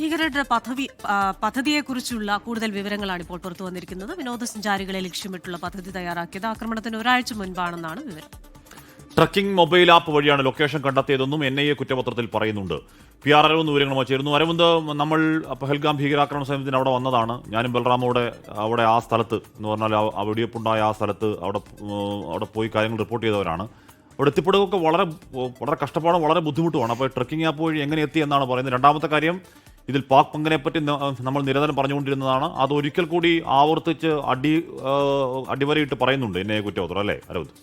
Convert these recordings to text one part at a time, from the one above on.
ഭീകരരുടെ പദ്ധതിയെക്കുറിച്ചുള്ള കൂടുതൽ വിവരങ്ങളാണ് ഇപ്പോൾ പുറത്തു വന്നിരിക്കുന്നത്. വിനോദസഞ്ചാരികളെ ലക്ഷ്യമിട്ടുള്ള പദ്ധതി തയ്യാറാക്കിയത് ആക്രമണത്തിന് ഒരാഴ്ച മുൻപാണെന്നാണ് വിവരം. ട്രക്കിംഗ് മൊബൈൽ ആപ്പ് വഴിയാണ് ലൊക്കേഷൻ കണ്ടെത്തിയതെന്നും NIA കുറ്റപത്രത്തിൽ പറയുന്നുണ്ട്. PR അരവിന്ദ് വിവരങ്ങളുമായി ചേരുന്നു. അരവിന്ദ്, നമ്മൾ പഹൽഗാം ഭീകരാക്രമണ സമയത്തിന് അവിടെ വന്നതാണ്. ഞാനും ബൽറാമോടെ അവിടെ ആ സ്ഥലത്ത് എന്ന് പറഞ്ഞാൽ ആ വെടിവെപ്പുണ്ടായ ആ സ്ഥലത്ത് അവിടെ പോയി കാര്യങ്ങൾ റിപ്പോർട്ട് ചെയ്തവരാണ്. അവിടെ എത്തിപ്പെടുകയൊക്കെ വളരെ കഷ്ടപ്പാടും വളരെ ബുദ്ധിമുട്ടുമാണ്. അപ്പോൾ ട്രക്കിംഗ് ആപ്പ് വഴി എങ്ങനെ എത്തി എന്നാണ് പറയുന്നത്. രണ്ടാമത്തെ കാര്യം, ഇതിൽ പാക് പങ്കിനെപ്പറ്റി നമ്മൾ നിരന്തരം പറഞ്ഞുകൊണ്ടിരുന്നതാണ്. അത് ഒരിക്കൽ കൂടി ആവർത്തിച്ച് അടിവരയിട്ട് പറയുന്നുണ്ട് NIA കുറ്റപത്രം, അല്ലേ അരവിന്ദ്?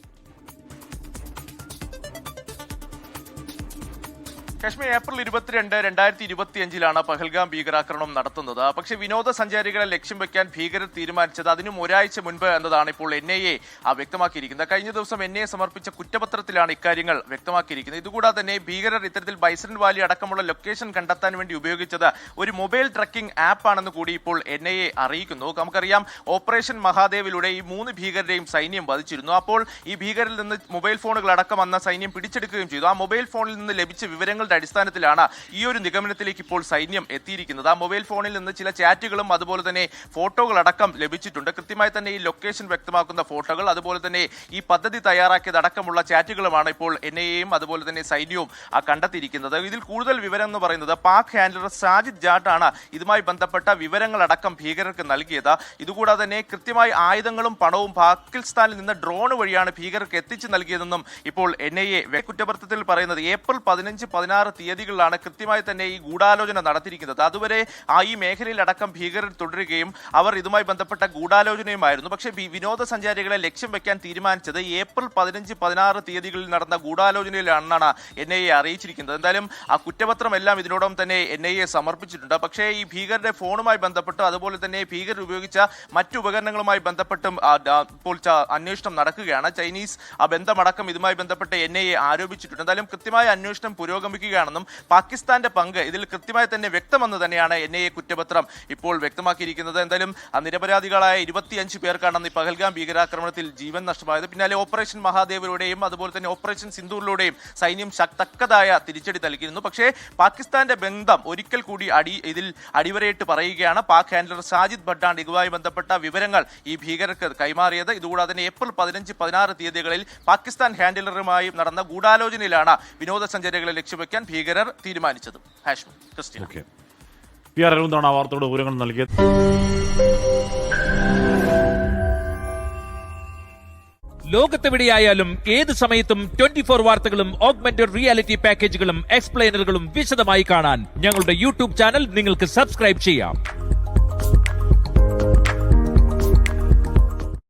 കശ്മീർ ഏപ്രിൽ 22, 2025 പഹൽഗാം ഭീകരാക്രമണം നടത്തുന്നത്. പക്ഷേ വിനോദസഞ്ചാരികളെ ലക്ഷ്യം വെക്കാൻ ഭീകരർ തീരുമാനിച്ചത് അതിനും ഒരാഴ്ച മുൻപ് എന്നതാണ് ഇപ്പോൾ NIA വ്യക്തമാക്കിയിരിക്കുന്നത്. കഴിഞ്ഞ ദിവസം NIA സമർപ്പിച്ച കുറ്റപത്രത്തിലാണ് ഇക്കാര്യങ്ങൾ വ്യക്തമാക്കിയിരിക്കുന്നത്. ഇതുകൂടാതെ തന്നെ ഭീകരർ ഇത്തരത്തിൽ ബൈസൺ വാലി അടക്കമുള്ള ലൊക്കേഷൻ കണ്ടെത്താൻ വേണ്ടി ഉപയോഗിച്ചത് ഒരു മൊബൈൽ ട്രക്കിംഗ് ആപ്പ് ആണെന്ന് കൂടി ഇപ്പോൾ NIA അറിയിക്കുന്നു. നമുക്കറിയാം, ഓപ്പറേഷൻ മഹാദേവിലൂടെ ഈ 3 ഭീകരരെയും സൈന്യം വധിച്ചിരുന്നു. അപ്പോൾ ഈ ഭീകരിൽ നിന്ന് മൊബൈൽ ഫോണുകൾ അടക്കം വന്ന സൈന്യം പിടിച്ചെടുക്കുകയും ചെയ്തു. ആ മൊബൈൽ ഫോണിൽ നിന്ന് ലഭിച്ച വിവരങ്ങളുടെ അടിസ്ഥാനത്തിലാണ് ഈ ഒരു നിഗമനത്തിലേക്ക് ഇപ്പോൾ സൈന്യം എത്തിയിരിക്കുന്നത്. ആ മൊബൈൽ ഫോണിൽ നിന്ന് ചില ചാറ്റുകളും അതുപോലെ തന്നെ ഫോട്ടോകളടക്കം ലഭിച്ചിട്ടുണ്ട്. കൃത്യമായി തന്നെ ഈ ലൊക്കേഷൻ വ്യക്തമാക്കുന്ന ഫോട്ടോകൾ, അതുപോലെ തന്നെ ഈ പദ്ധതി തയ്യാറാക്കിയതടക്കമുള്ള ചാറ്റുകളുമാണ് ഇപ്പോൾ NIAയും അതുപോലെ തന്നെ സൈന്യവും കണ്ടെത്തിയിരിക്കുന്നത്. ഇതിൽ കൂടുതൽ വിവരം എന്ന് പറയുന്നത് പാക് ഹാൻഡലർ സാജിദ് ജാട്ടാണ് ഇതുമായി ബന്ധപ്പെട്ട വിവരങ്ങളടക്കം ഭീകരർക്ക് നൽകിയത്. ഇതുകൂടാതെ തന്നെ കൃത്യമായി ആയുധങ്ങളും പണവും പാകിസ്ഥാനിൽ നിന്ന് ഡ്രോൺ വഴിയാണ് ഭീകരർക്ക് എത്തിച്ചു നൽകിയതെന്നും ഇപ്പോൾ NIA കുറ്റപത്രത്തിൽ പറയുന്നത്. ഏപ്രിൽ 15, 16 തീയതികളിലാണ് കൃത്യമായി തന്നെ ഈ ഗൂഢാലോചന നടത്തിയിരിക്കുന്നത്. അതുവരെ ഈ മേഖലയിലടക്കം ഭീകരർ തുടരുകയും അവർ ഇതുമായി ബന്ധപ്പെട്ട ഗൂഢാലോചനയുമായിരുന്നു. പക്ഷേ വിനോദസഞ്ചാരികളെ ലക്ഷ്യം വെക്കാൻ തീരുമാനിച്ചത് ഏപ്രിൽ 15, 16 തീയതികളിൽ നടന്ന ഗൂഢാലോചനയിലാണെന്നാണ് NIA അറിയിച്ചിരിക്കുന്നത്. എന്തായാലും ആ കുറ്റപത്രമെല്ലാം ഇതിനോടൊപ്പം തന്നെ NIA സമർപ്പിച്ചിട്ടുണ്ട്. പക്ഷേ ഈ ഭീകരരുടെ ഫോണുമായി ബന്ധപ്പെട്ട് അതുപോലെ തന്നെ ഭീകരർ ഉപയോഗിച്ച മറ്റു ഉപകരണങ്ങളുമായി ബന്ധപ്പെട്ടും ഇപ്പോൾ അന്വേഷണം നടക്കുകയാണ്. ചൈനീസ് ബന്ധമടക്കം ഇതുമായി ബന്ധപ്പെട്ട് NIA ആരോപിച്ചിട്ടുണ്ട്. എന്തായാലും കൃത്യമായ അന്വേഷണം പുരോഗമിക്കുകയാണെന്നും പാകിസ്ഥാന്റെ പങ്ക് ഇതിൽ കൃത്യമായി തന്നെ വ്യക്തമെന്ന് തന്നെയാണ് NIA കുറ്റപത്രം ഇപ്പോൾ വ്യക്തമാക്കിയിരിക്കുന്നത്. എന്തായാലും നിരപരാധികളായ 25 പേർക്കാണ് ഈ പഹൽഗാം ഭീകരാക്രമണത്തിൽ ജീവൻ നഷ്ടമായത്. പിന്നാലെ ഓപ്പറേഷൻ മഹാദേവിലൂടെയും അതുപോലെ തന്നെ ഓപ്പറേഷൻ സിന്ദൂറിലൂടെയും സൈന്യം തക്കതായ തിരിച്ചടി നൽകിയിരുന്നു. പക്ഷേ പാകിസ്ഥാന്റെ ബന്ധം ഒരിക്കൽ കൂടി ഇതിൽ അടിവരയിട്ട് പറയുകയാണ്. പാക് ഹാൻഡലർ സാജിദ് ഭട്ടാണ് ഇതുമായി ബന്ധപ്പെട്ട വിവരങ്ങൾ ഈ ഭീകരർക്ക് കൈമാറിയത്. ഇതുകൂടാതെ തന്നെ ഏപ്രിൽ 15, 16 തീയതികളിൽ പാകിസ്ഥാൻ ഹാൻഡലറുമായി നടന്ന ഗൂഢാലോചനയിലാണ് വിനോദസഞ്ചാരികളെ ലക്ഷ്യം വെക്കാൻ ഭീകരർ തീരുമാനിച്ചത്. PR അരവിന്ദാണ് ആ വാർത്തയുടെ വിവരങ്ങൾ നൽകിയത്. ലോകത്തെവിടെയായാലും ഏത് സമയത്തും 24 വാർത്തകളും ഓഗ്മെന്റഡ് റിയാലിറ്റി പാക്കേജുകളും എക്സ്പ്ലെയിനറുകളും വിശദമായി കാണാൻ ഞങ്ങളുടെ YouTube ചാനൽ നിങ്ങൾക്ക് സബ്സ്ക്രൈബ് ചെയ്യാം.